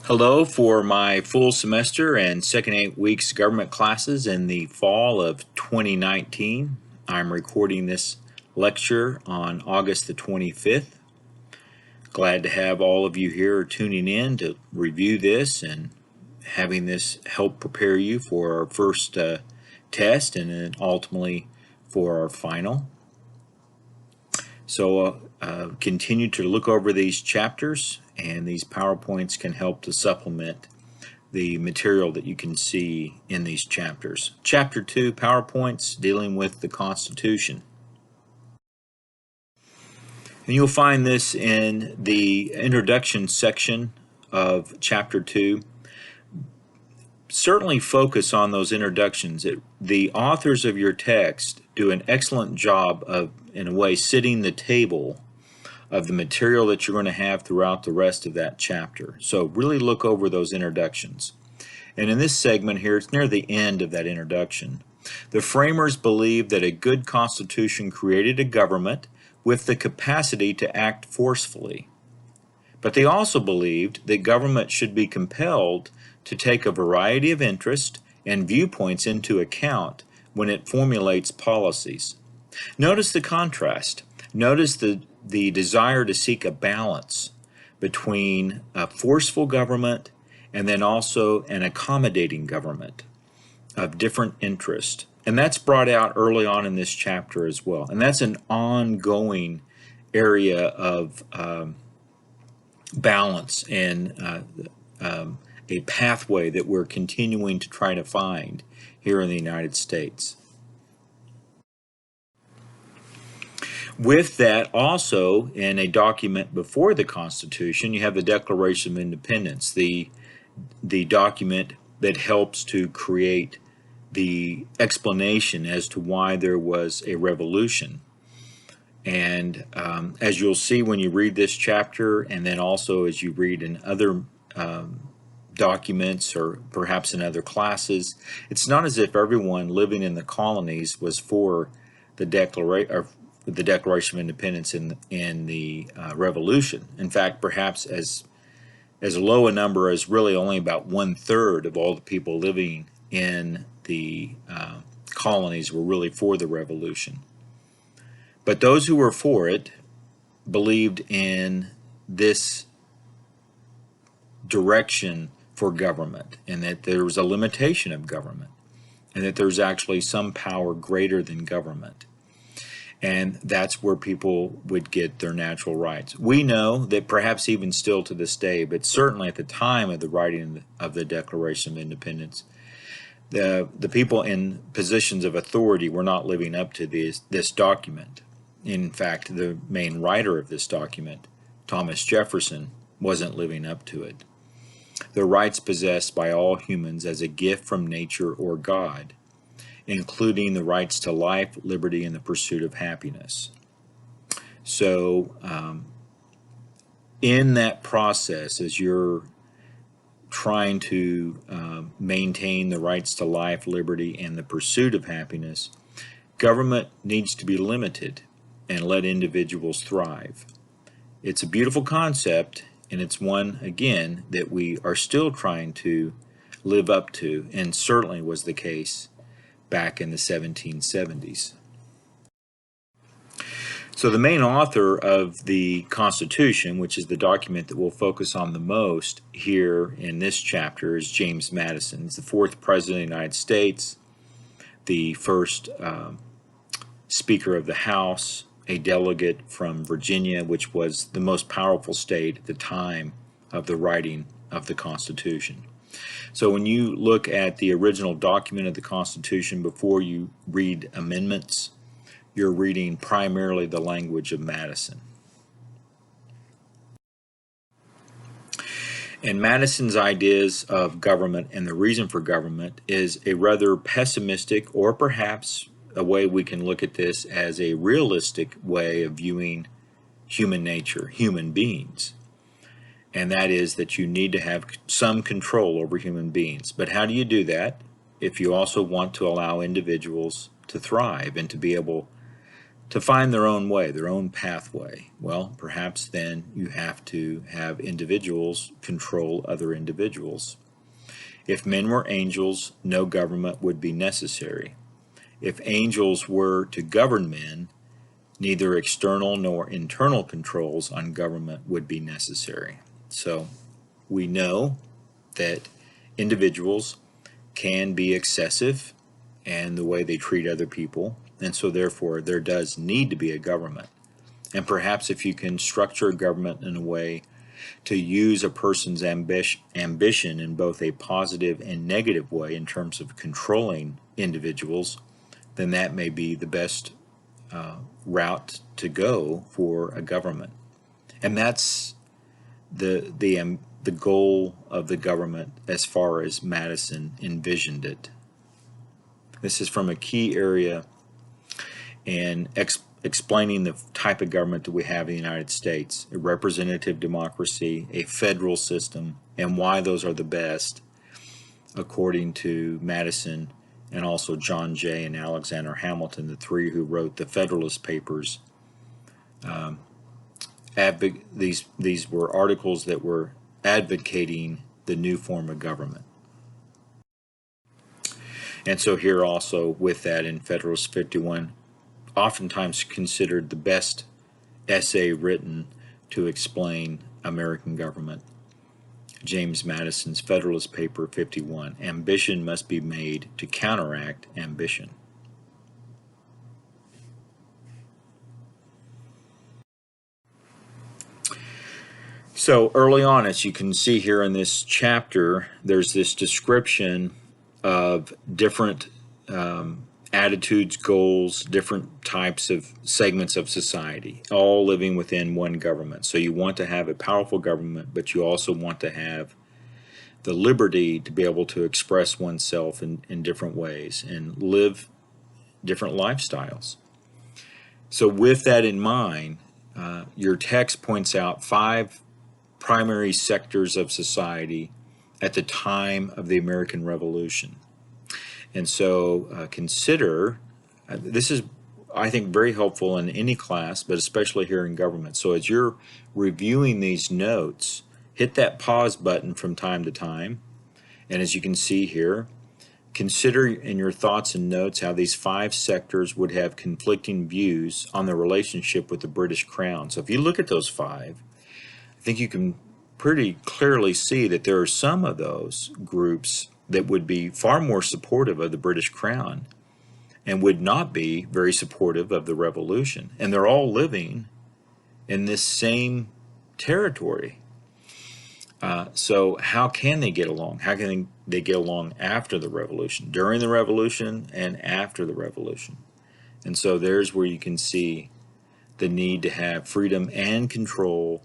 Hello for my full semester and second 8 weeks government classes in the fall of 2019. I'm recording this lecture on August the 25th. Glad to have all of you here tuning in to review this and having this help prepare you for our first test and then ultimately for our final. So continue to look over these chapters, and these PowerPoints can help to supplement the material that you can see in these chapters. Chapter 2, PowerPoints, dealing with the Constitution. And you'll find this in the introduction section of Chapter 2. Certainly focus on those introductions. The authors of your text do an excellent job of, in a way, setting the table of the material that you're going to have throughout the rest of that chapter. So really look over those introductions. And in this segment here, it's near the end of that introduction. The framers believed that a good constitution created a government with the capacity to act forcefully. But they also believed that government should be compelled to take a variety of interests and viewpoints into account when it formulates policies. Notice the contrast. Notice the desire to seek a balance between a forceful government and then also an accommodating government of different interests. And that's brought out early on in this chapter as well. And that's an ongoing area of balance and a pathway that we're continuing to try to find here in the United States. With that, also in a document before the Constitution, you have the Declaration of Independence, the document that helps to create the explanation as to why there was a revolution. And as you'll see when you read this chapter, and then also as you read in other documents or perhaps in other classes, it's not as if everyone living in the colonies was for the Declaration of Independence in the Revolution. In fact, perhaps as low a number as really only about 1/3 of all the people living in the colonies were really for the Revolution. But those who were for it believed in this direction for government, and that there was a limitation of government, and that there's actually some power greater than government. And that's where people would get their natural rights. We know that perhaps even still to this day, but certainly at the time of the writing of the Declaration of Independence, the people in positions of authority were not living up to this document. In fact, the main writer of this document, Thomas Jefferson, wasn't living up to it. The rights possessed by all humans as a gift from nature or God, including the rights to life, liberty, and the pursuit of happiness. So in that process, as you're trying to maintain the rights to life, liberty, and the pursuit of happiness, government needs to be limited and let individuals thrive. It's a beautiful concept, and it's one, again, that we are still trying to live up to, and certainly was the case back in the 1770s. So the main author of the Constitution, which is the document that we'll focus on the most here in this chapter, is James Madison. He's the 4th President of the United States, the first Speaker of the House, a delegate from Virginia, which was the most powerful state at the time of the writing of the Constitution. So when you look at the original document of the Constitution before you read amendments, you're reading primarily the language of Madison. And Madison's ideas of government and the reason for government is a rather pessimistic, or perhaps a way we can look at this as a realistic way of viewing human nature, human beings. And that is that you need to have some control over human beings. But how do you do that if you also want to allow individuals to thrive and to be able to find their own way, their own pathway. Well, perhaps then you have to have individuals control other individuals. If men were angels, no government would be necessary. If angels were to govern men, neither external nor internal controls on government would be necessary. So we know that individuals can be excessive in the way they treat other people, and so therefore there does need to be a government. And perhaps if you can structure a government in a way to use a person's ambition in both a positive and negative way in terms of controlling individuals, then that may be the best route to go for a government. And that's the goal of the government as far as Madison envisioned it. This is from a key area in explaining the type of government that we have in the United States: a representative democracy, a federal system, and why those are the best according to Madison and also John Jay and Alexander Hamilton, the three who wrote the Federalist Papers. These were articles that were advocating the new form of government. And so here also with that in Federalist 51, oftentimes considered the best essay written to explain American government, James Madison's Federalist Paper 51, ambition must be made to counteract ambition. So early on, as you can see here in this chapter, there's this description of different attitudes, goals, different types of segments of society, all living within one government. So you want to have a powerful government, but you also want to have the liberty to be able to express oneself in different ways and live different lifestyles. So with that in mind, your text points out 5 primary sectors of society at the time of the American Revolution. And so consider, this is, I think, very helpful in any class, but especially here in government. So as you're reviewing these notes, hit that pause button from time to time. And as you can see here, consider in your thoughts and notes how these 5 sectors would have conflicting views on the relationship with the British Crown. So if you look at those 5, I think you can pretty clearly see that there are some of those groups that would be far more supportive of the British Crown and would not be very supportive of the Revolution. And they're all living in this same territory. So how can they get along? How can they get along after the Revolution, during the Revolution, and after the Revolution? And so there's where you can see the need to have freedom and control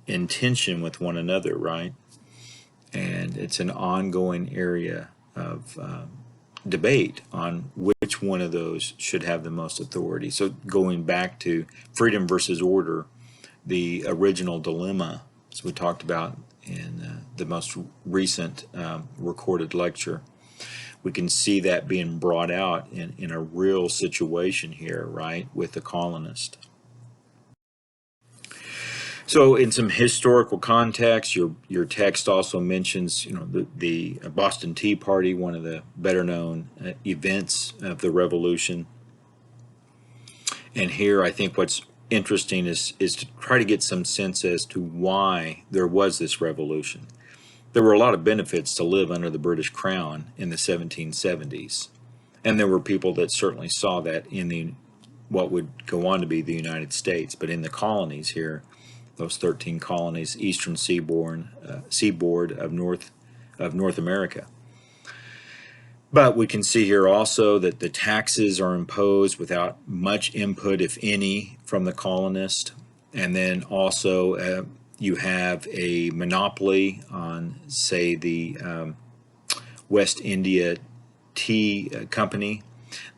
in tension with one another, right? And it's an ongoing area of debate on which one of those should have the most authority. So going back to freedom versus order, the original dilemma, as we talked about in the most recent recorded lecture, we can see that being brought out in a real situation here, right, with the colonist. So in some historical context, your text also mentions, the Boston Tea Party, one of the better known events of the Revolution. And here I think what's interesting is to try to get some sense as to why there was this revolution. There were a lot of benefits to live under the British Crown in the 1770s. And there were people that certainly saw that in what would go on to be the United States. But in the colonies here, those 13 colonies, eastern seaboard of North America. But we can see here also that the taxes are imposed without much input, if any, from the colonist. And then also you have a monopoly on, say, the West India Tea Company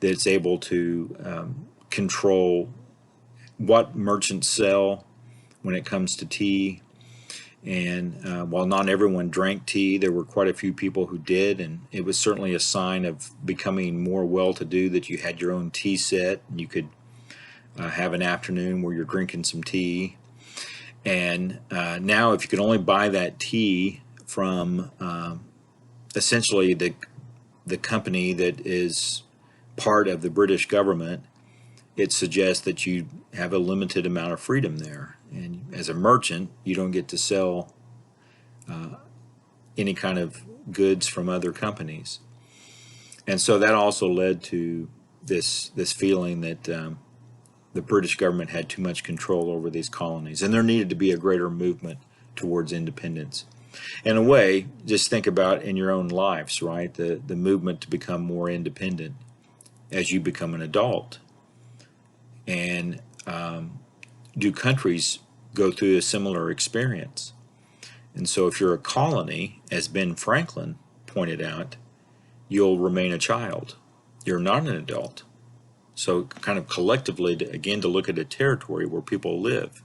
that's able to control what merchants sell when it comes to tea. And while not everyone drank tea, there were quite a few people who did, and it was certainly a sign of becoming more well-to-do that you had your own tea set and you could have an afternoon where you're drinking some tea. And now if you can only buy that tea from essentially the company that is part of the British government, it suggests that you have a limited amount of freedom there. And as a merchant, you don't get to sell any kind of goods from other companies. And so that also led to this feeling that the British government had too much control over these colonies, and there needed to be a greater movement towards independence. In a way, just think about in your own lives, right? The movement to become more independent as you become an adult. And do countries go through a similar experience? And so if you're a colony, as Ben Franklin pointed out, you'll remain a child. You're not an adult. So kind of collectively, again, to look at a territory where people live,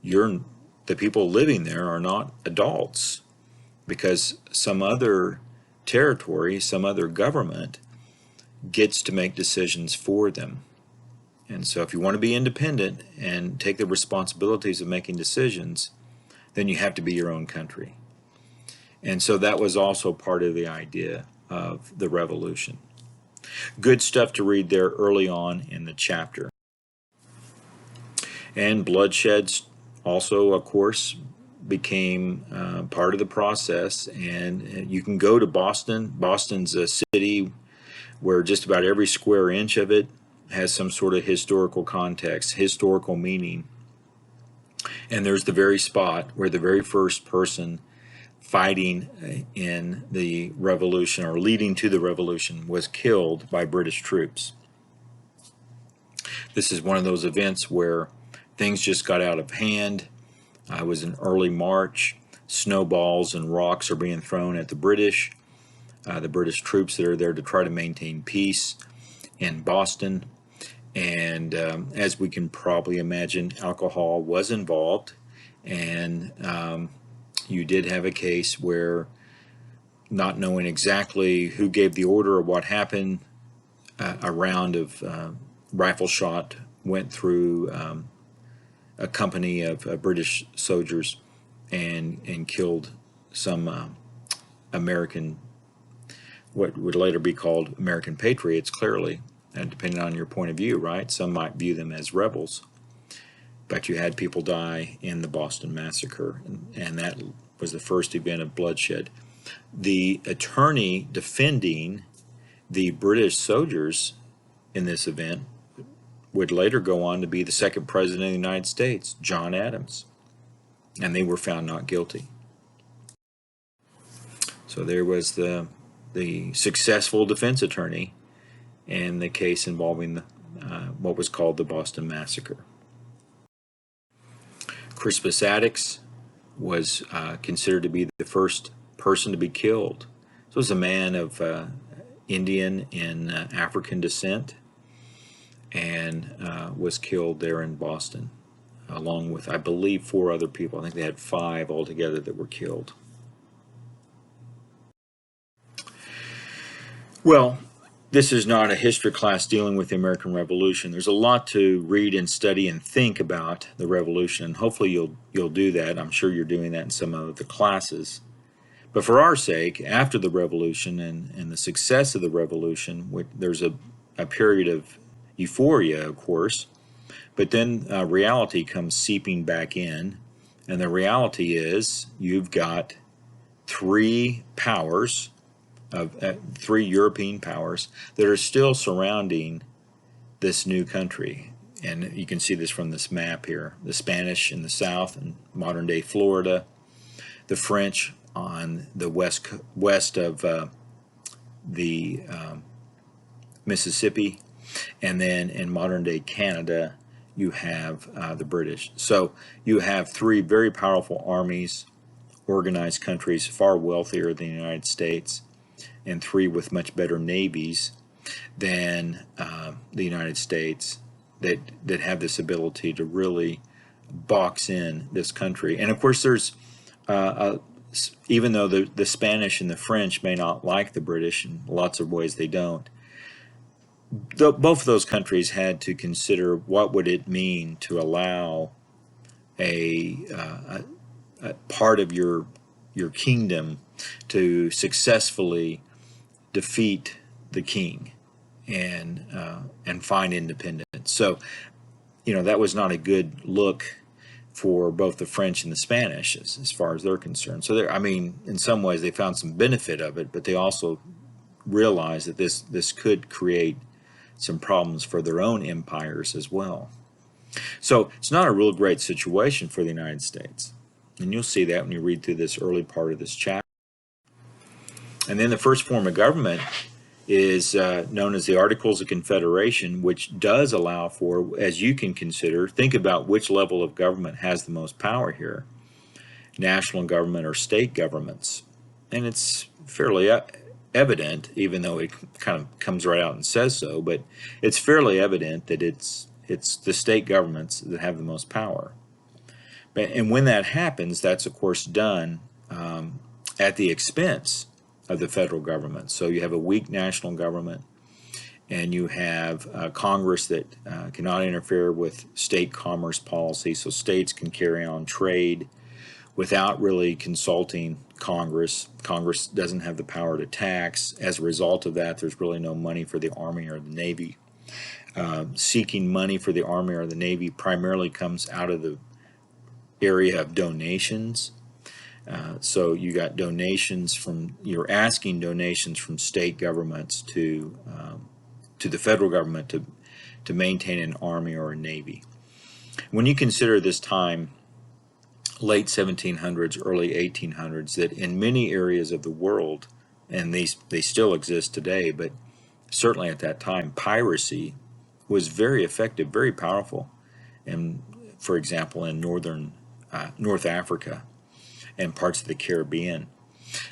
the people living there are not adults, because some other territory, some other government gets to make decisions for them. And so if you want to be independent and take the responsibilities of making decisions, then you have to be your own country. And so that was also part of the idea of the revolution. Good stuff to read there early on in the chapter. And bloodsheds also, of course, became part of the process. And you can go to Boston. Boston's a city where just about every square inch of it has some sort of historical context, historical meaning. And there's the very spot where the very first person fighting in the revolution, or leading to the revolution, was killed by British troops. This is one of those events where things just got out of hand. It was in early March. Snowballs and rocks are being thrown at the British troops that are there to try to maintain peace in Boston. And as we can probably imagine, alcohol was involved, and you did have a case where, not knowing exactly who gave the order or what happened, a round of rifle shot went through a company of British soldiers and killed some American, what would later be called American patriots, clearly. And depending on your point of view, right? Some might view them as rebels. But you had people die in the Boston Massacre, and that was the first event of bloodshed. The attorney defending the British soldiers in this event would later go on to be the second president of the United States, John Adams. And they were found not guilty. So there was the successful defense attorney in the case involving what was called the Boston Massacre. Crispus Attucks was considered to be the first person to be killed. So he was a man of Indian and African descent, and was killed there in Boston, along with, I believe, 4 other people. I think they had 5 altogether that were killed. Well, this is not a history class dealing with the American Revolution. There's a lot to read and study and think about the Revolution, and hopefully you'll do that. I'm sure you're doing that in some of the classes. But for our sake, after the Revolution and the success of the Revolution, there's a period of euphoria, of course, but then reality comes seeping back in, and the reality is you've got 3 powers, of 3 European powers, that are still surrounding this new country. And you can see this from this map here. The Spanish in the south and modern-day Florida, the French on the west of the Mississippi, and then in modern-day Canada you have the British. So you have 3 very powerful armies, organized countries, far wealthier than the United States, and 3 with much better navies than the United States, that have this ability to really box in this country. And of course there's, even though the, Spanish and the French may not like the British, in lots of ways they don't, both of those countries had to consider what would it mean to allow a part of your kingdom to successfully defeat the king and find independence. So, that was not a good look for both the French and the Spanish as far as they're concerned. So, I mean, in some ways they found some benefit of it, but they also realized that this could create some problems for their own empires as well. So it's not a real great situation for the United States. And you'll see that when you read through this early part of this chapter. And then the first form of government is known as the Articles of Confederation, which does allow for, as you can consider, think about which level of government has the most power here, national government or state governments. And it's fairly evident, even though it kind of comes right out and says so, but it's fairly evident that it's the state governments that have the most power. And when that happens, that's of course done at the expense of the federal government. So you have a weak national government, and you have Congress that cannot interfere with state commerce policy, so states can carry on trade without really consulting Congress. Congress doesn't have the power to tax. As a result of that, there's really no money for the Army or the Navy. Seeking money for the Army or the Navy primarily comes out of the area of donations. So you got donations you're asking donations from state governments to the federal government to maintain an Army or a Navy. When you consider this time, late 1700s, early 1800s, that in many areas of the world, and they still exist today, but certainly at that time, piracy was very effective, very powerful, and for example in North Africa and parts of the Caribbean.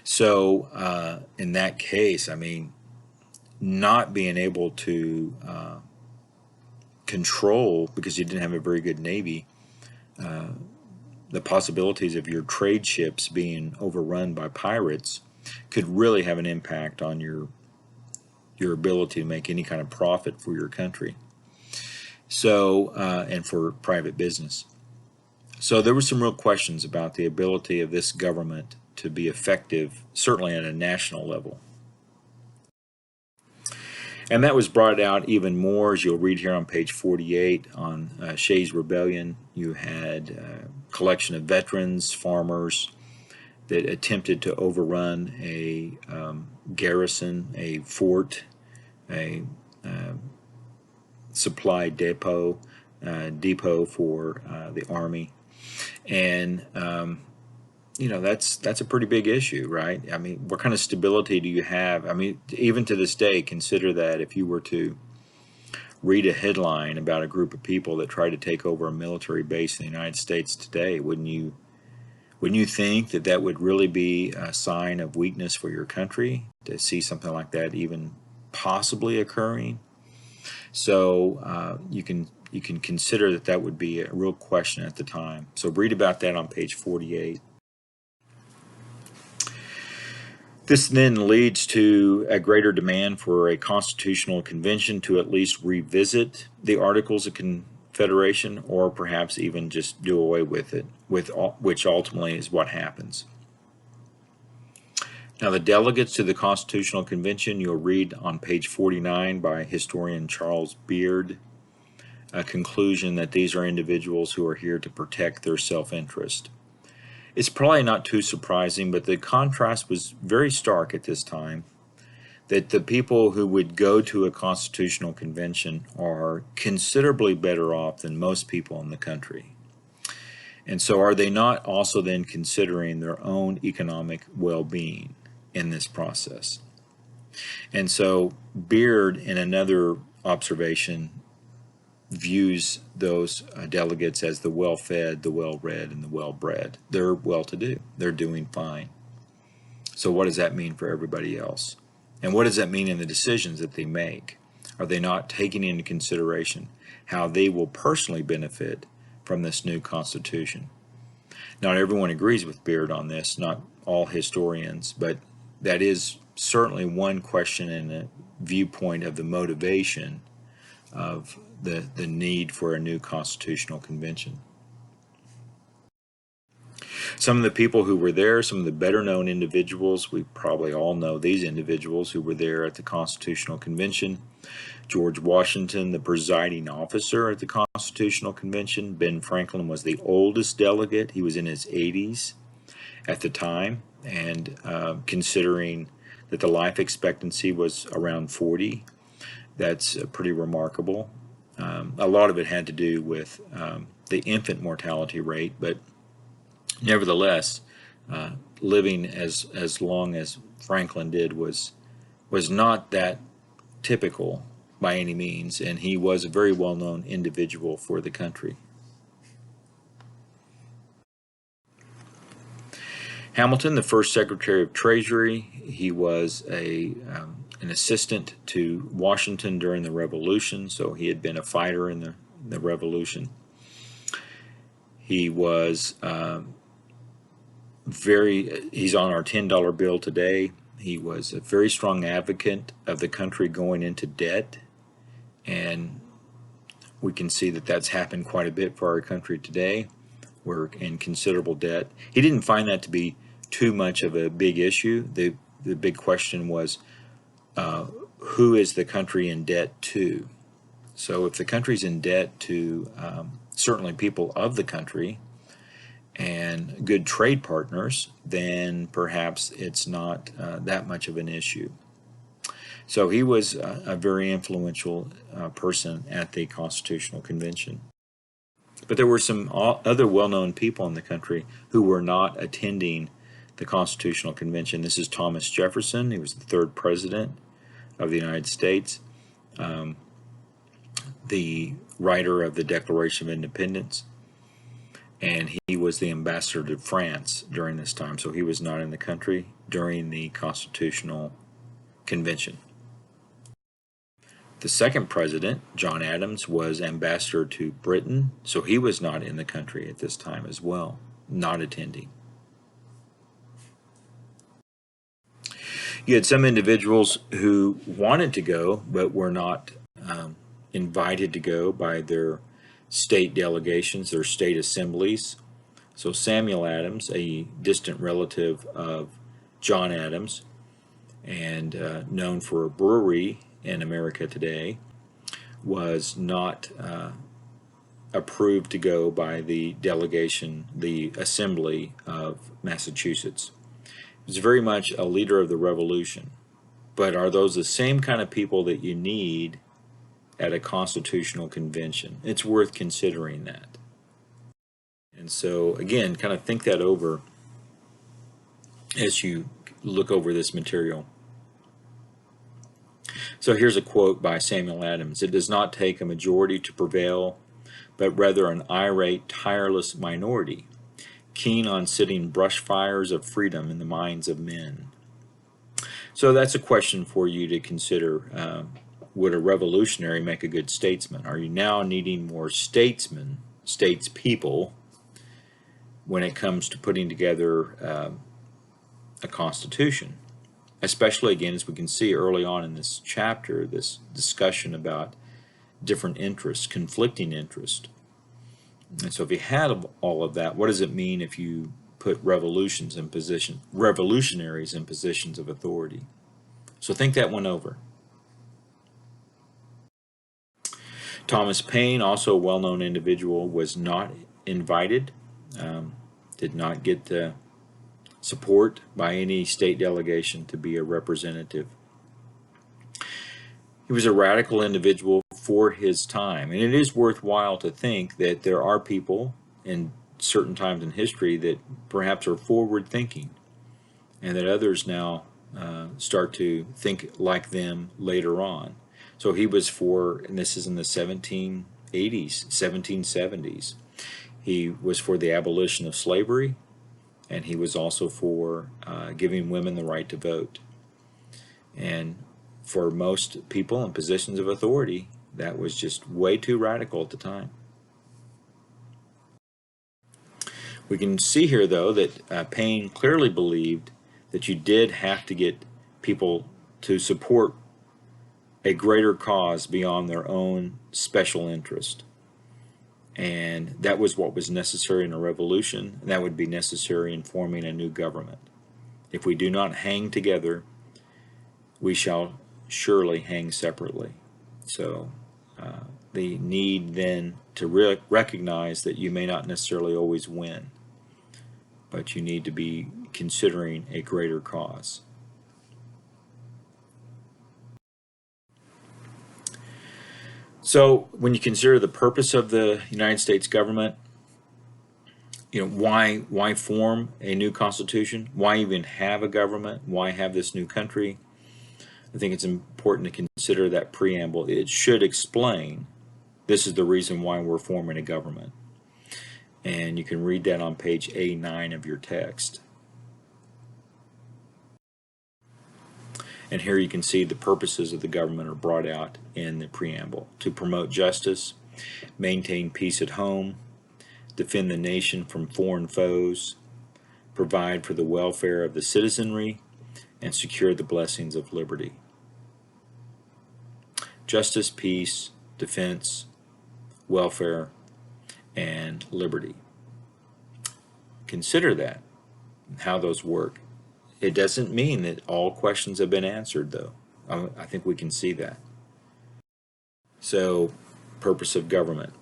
So in that case, I mean, not being able to control, because you didn't have a very good Navy, the possibilities of your trade ships being overrun by pirates could really have an impact on your ability to make any kind of profit for your country. So, and for private business. So there were some real questions about the ability of this government to be effective, certainly at a national level. And that was brought out even more, as you'll read here on page 48 on Shays' Rebellion. You had a collection of veterans, farmers, that attempted to overrun a garrison, a fort, a supply depot for the Army. And that's a pretty big issue, right? I mean, what kind of stability do you have? I mean, even to this day, consider that if you were to read a headline about a group of people that tried to take over a military base in the United States today, wouldn't you think that that would really be a sign of weakness for your country, to see something like that even possibly occurring? So you can consider that would be a real question at the time. So read about that on page 48. This then leads to a greater demand for a constitutional convention to at least revisit the Articles of Confederation, or perhaps even just do away with it, which ultimately is what happens. Now, the delegates to the Constitutional Convention, you'll read on page 49 by historian Charles Beard, a conclusion that these are individuals who are here to protect their self-interest. It's probably not too surprising, but the contrast was very stark at this time, that the people who would go to a constitutional convention are considerably better off than most people in the country. And so are they not also then considering their own economic well-being in this process? And so Beard, in another observation, views those delegates as the well-fed, the well-read, and the well-bred. They're well-to-do. They're doing fine. So what does that mean for everybody else? And what does that mean in the decisions that they make? Are they not taking into consideration how they will personally benefit from this new Constitution? Not everyone agrees with Beard on this, not all historians, but that is certainly one question and a viewpoint of the motivation of the need for a new constitutional convention. Some of the people who were there, some of the better known individuals, we probably all know these individuals who were there at the Constitutional Convention. George Washington, the presiding officer at the Constitutional Convention. Ben Franklin was the oldest delegate. He was in his 80s at the time, and considering that the life expectancy was around 40, that's pretty remarkable. A lot of it had to do with the infant mortality rate, but nevertheless, living as long as Franklin did was not that typical by any means, and he was a very well-known individual for the country. Hamilton, the first Secretary of Treasury, he was an assistant to Washington during the Revolution, so he had been a fighter in the Revolution. He was he's on our $10 bill today. He was a very strong advocate of the country going into debt, and we can see that that's happened quite a bit for our country today. We're in considerable debt. He didn't find that to be too much of a big issue. The big question was, who is the country in debt to? So if the country's in debt to certainly people of the country and good trade partners, then perhaps it's not that much of an issue. So he was a very influential person at the Constitutional Convention. But there were some other well-known people in the country who were not attending the Constitutional Convention. This is Thomas Jefferson. He was the third president of the United States, the writer of the Declaration of Independence, and he was the ambassador to France during this time, so he was not in the country during the Constitutional Convention. The second president, John Adams, was ambassador to Britain, so he was not in the country at this time as well, not attending. You had some individuals who wanted to go but were not invited to go by their state delegations, their state assemblies. So Samuel Adams, a distant relative of John Adams and known for a brewery in America today, was not approved to go by the delegation, the Assembly of Massachusetts. He was very much a leader of the Revolution, but are those the same kind of people that you need at a constitutional convention? It's worth considering that. And so again, kind of think that over as you look over this material. So here's a quote by Samuel Adams. "It does not take a majority to prevail, but rather an irate, tireless minority, keen on setting brush fires of freedom in the minds of men." So that's a question for you to consider. Would a revolutionary make a good statesman? Are you now needing more statesmen, statespeople, when it comes to putting together a constitution? Especially, again, as we can see early on in this chapter, this discussion about different interests, conflicting interests. And so if you had all of that, what does it mean if you put revolutionaries in positions of authority? So think that one over. Thomas Paine, also a well-known individual, was not invited, did not get the support by any state delegation to be a representative. He was a radical individual for his time, and it is worthwhile to think that there are people in certain times in history that perhaps are forward-thinking, and that others now start to think like them later on. So he was for, and this is in the 1780s, 1770s, he was for the abolition of slavery, and he was also for giving women the right to vote. And for most people in positions of authority, that was just way too radical at the time. We can see here, though, that Paine clearly believed that you did have to get people to support a greater cause beyond their own special interest. And that was what was necessary in a revolution, and that would be necessary in forming a new government. If we do not hang together, we shall surely hang separately. So the need then to recognize that you may not necessarily always win, but you need to be considering a greater cause. So when you consider the purpose of the United States government, why form a new constitution? Why even have a government? Why have this new country? I think it's important to consider that preamble. It should explain this is the reason why we're forming a government. And you can read that on page A9 of your text. And here you can see the purposes of the government are brought out in the preamble: to promote justice, maintain peace at home, defend the nation from foreign foes, provide for the welfare of the citizenry, and secure the blessings of liberty. Justice, peace, defense, welfare, and liberty. Consider that, how those work. It doesn't mean that all questions have been answered, though. I think we can see that. So, purpose of government.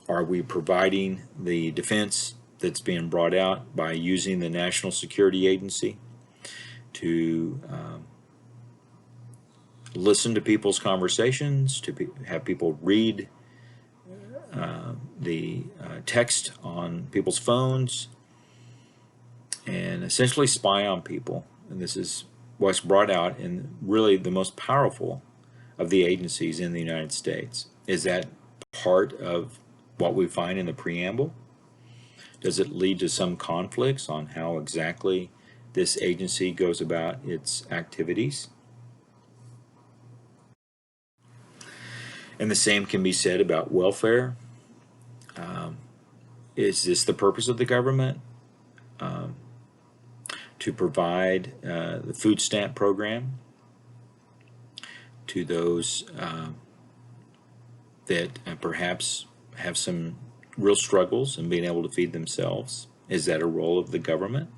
Are we providing the defense that's being brought out by using the National Security Agency to listen to people's conversations, to have people read the text on people's phones, and essentially spy on people? And this is what's brought out in really the most powerful of the agencies in the United States. Is that part of what we find in the preamble? Does it lead to some conflicts on how exactly this agency goes about its activities? And the same can be said about welfare. Is this the purpose of the government? To provide the food stamp program to those that perhaps have some real struggles in being able to feed themselves? Is that a role of the government?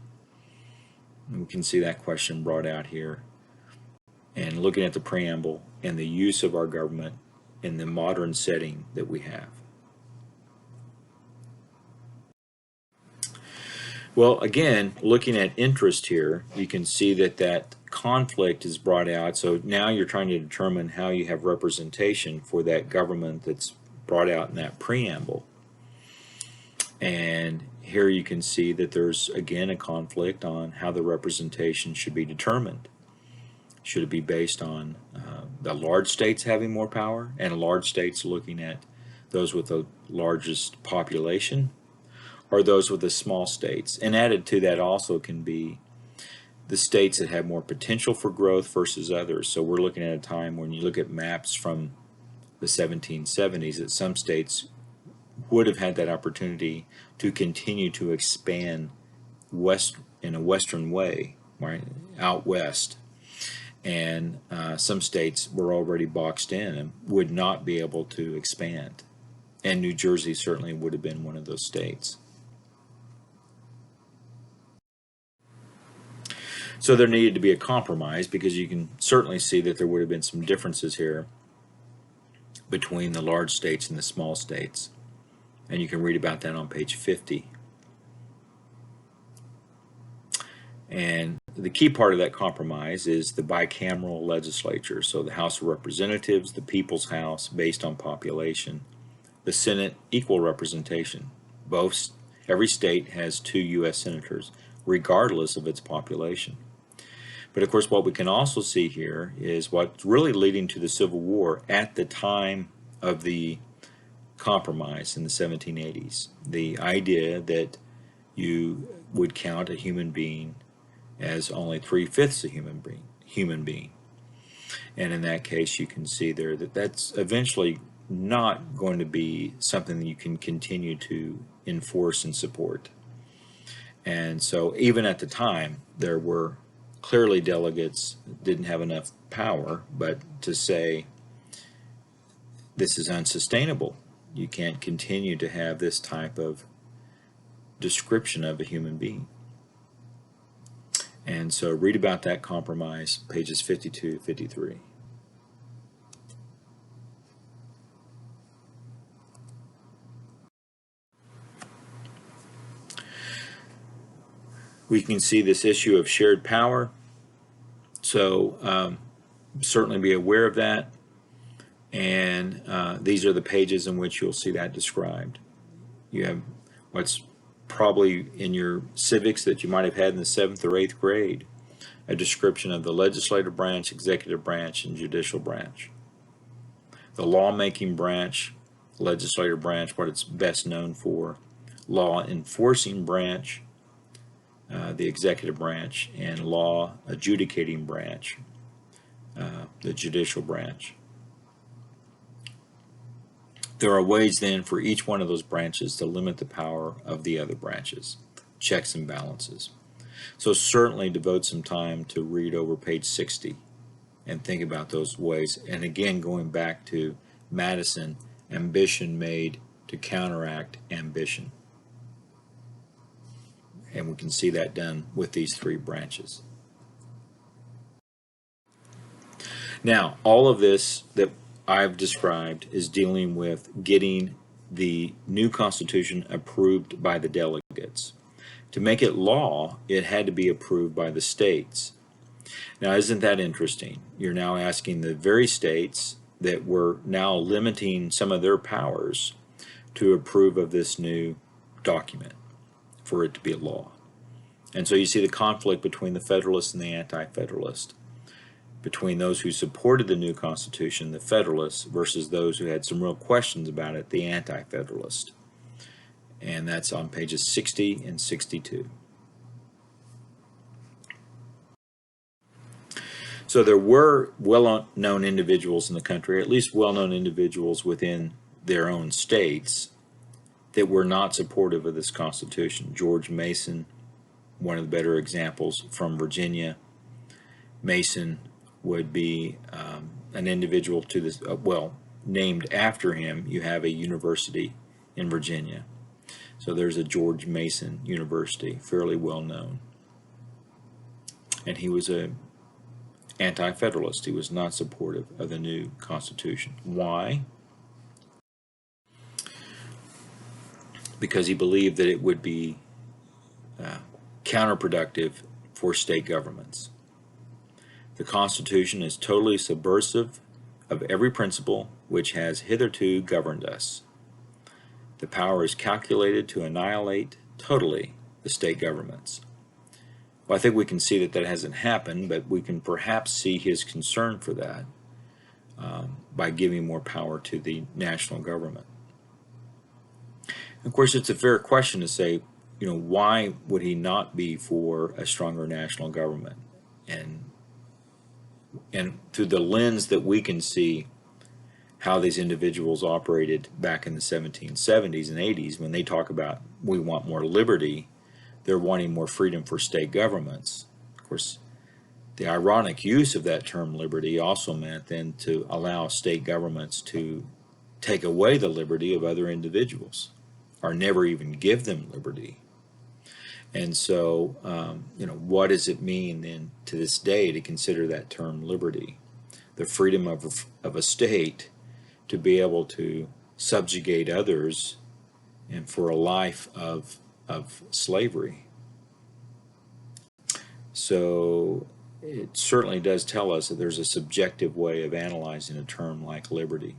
And we can see that question brought out here. And looking at the preamble and the use of our government in the modern setting that we have. Well, again, looking at interest here, you can see that that conflict is brought out. So now you're trying to determine how you have representation for that government that's brought out in that preamble. And here you can see that there's, again, a conflict on how the representation should be determined. Should it be based on the large states having more power, and large states looking at those with the largest population, or those with the small states? And added to that also can be the states that have more potential for growth versus others. So we're looking at a time when you look at maps from the 1770s that some states would have had that opportunity to continue to expand west in a western way, right, out west. And some states were already boxed in and would not be able to expand. And New Jersey certainly would have been one of those states. So there needed to be a compromise, because you can certainly see that there would have been some differences here between the large states and the small states. And you can read about that on page 50. And the key part of that compromise is the bicameral legislature. So the House of Representatives, the People's House, based on population. The Senate, equal representation. Every state has 2 U.S. senators, regardless of its population. But of course, what we can also see here is what's really leading to the Civil War at the time of the compromise in the 1780s. The idea that you would count a human being as only 3/5 a human being. And in that case, you can see there that that's eventually not going to be something that you can continue to enforce and support. And so even at the time, there were clearly delegates didn't have enough power, but to say this is unsustainable. You can't continue to have this type of description of a human being. And so read about that compromise, pages 52 to 53. We can see this issue of shared power. So certainly be aware of that. And these are the pages in which you'll see that described. You have what's probably in your civics that you might have had in the 7th or 8th grade, a description of the legislative branch, executive branch, and judicial branch. The lawmaking branch, legislative branch, what it's best known for, law enforcing branch, the executive branch, and law adjudicating branch, the judicial branch. There are ways then for each one of those branches to limit the power of the other branches, checks and balances. So certainly devote some time to read over page 60 and think about those ways. And again, going back to Madison, ambition made to counteract ambition. And we can see that done with these three branches. Now, all of this that I've described is dealing with getting the new Constitution approved by the delegates. To make it law, it had to be approved by the states. Now, isn't that interesting? You're now asking the very states that were now limiting some of their powers to approve of this new document for it to be a law. And so you see the conflict between the Federalists and the Anti-Federalists, between those who supported the new Constitution, the Federalists, versus those who had some real questions about it, the Anti-Federalists. And that's on pages 60 and 62. So there were well-known individuals in the country, at least well-known individuals within their own states, that were not supportive of this Constitution. George Mason, one of the better examples from Virginia. Mason would be an individual to this, named after him. You have a university in Virginia. So there's a George Mason University, fairly well known. And he was a anti-federalist. He was not supportive of the new Constitution. Why? Because he believed that it would be counterproductive for state governments. The Constitution is totally subversive of every principle which has hitherto governed us. The power is calculated to annihilate totally the state governments. Well, I think we can see that that hasn't happened, but we can perhaps see his concern for that by giving more power to the national government. Of course, it's a fair question to say, why would he not be for a stronger national government? And through the lens that we can see how these individuals operated back in the 1770s and 80s, when they talk about we want more liberty, they're wanting more freedom for state governments. Of course, the ironic use of that term liberty also meant then to allow state governments to take away the liberty of other individuals, or never even give them liberty. And so, what does it mean then to this day to consider that term liberty? The freedom of a state to be able to subjugate others and for a life of slavery. So it certainly does tell us that there's a subjective way of analyzing a term like liberty.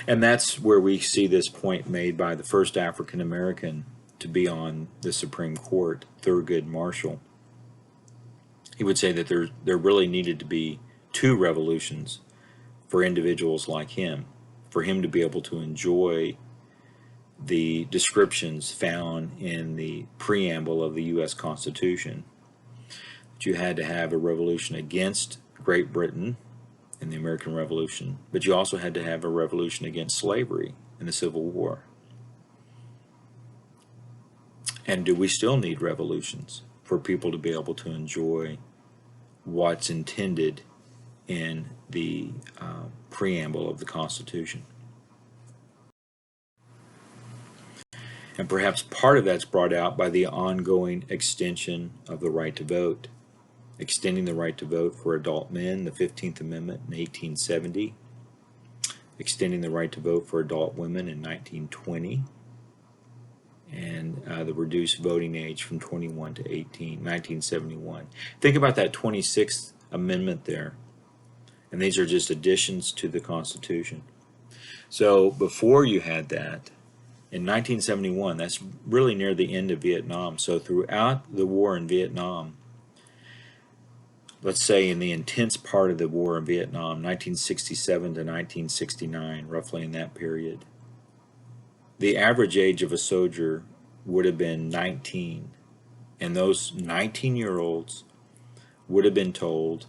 And that's where we see this point made by the first African American to be on the Supreme Court, Thurgood Marshall. He would say that there really needed to be two revolutions for individuals like him, for him to be able to enjoy the descriptions found in the preamble of the U.S. Constitution. That you had to have a revolution against Great Britain in the American Revolution, but you also had to have a revolution against slavery in the Civil War. And do we still need revolutions for people to be able to enjoy what's intended in the preamble of the Constitution? And perhaps part of that's brought out by the ongoing extension of the right to vote, extending the right to vote for adult men, the 15th Amendment in 1870, extending the right to vote for adult women in 1920, and the reduced voting age from 21 to 18, 1971. Think about that 26th Amendment there, and these are just additions to the Constitution. So before you had that, in 1971, that's really near the end of Vietnam. So throughout the war in Vietnam, let's say in the intense part of the war in Vietnam, 1967 to 1969, roughly in that period, the average age of a soldier would have been 19. And those 19-year-olds would have been told,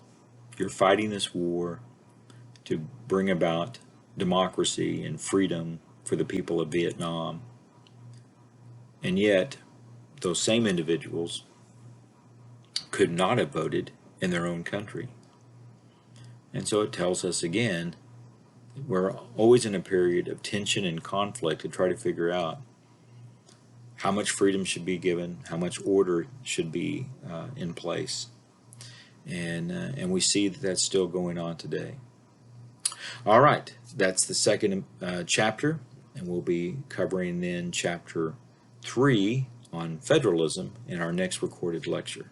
you're fighting this war to bring about democracy and freedom for the people of Vietnam. And yet, those same individuals could not have voted in their own country. And so it tells us again, we're always in a period of tension and conflict to try to figure out how much freedom should be given, how much order should be in place. And we see that that's still going on today. All right, that's the second chapter, and we'll be covering then chapter 3 on federalism in our next recorded lecture.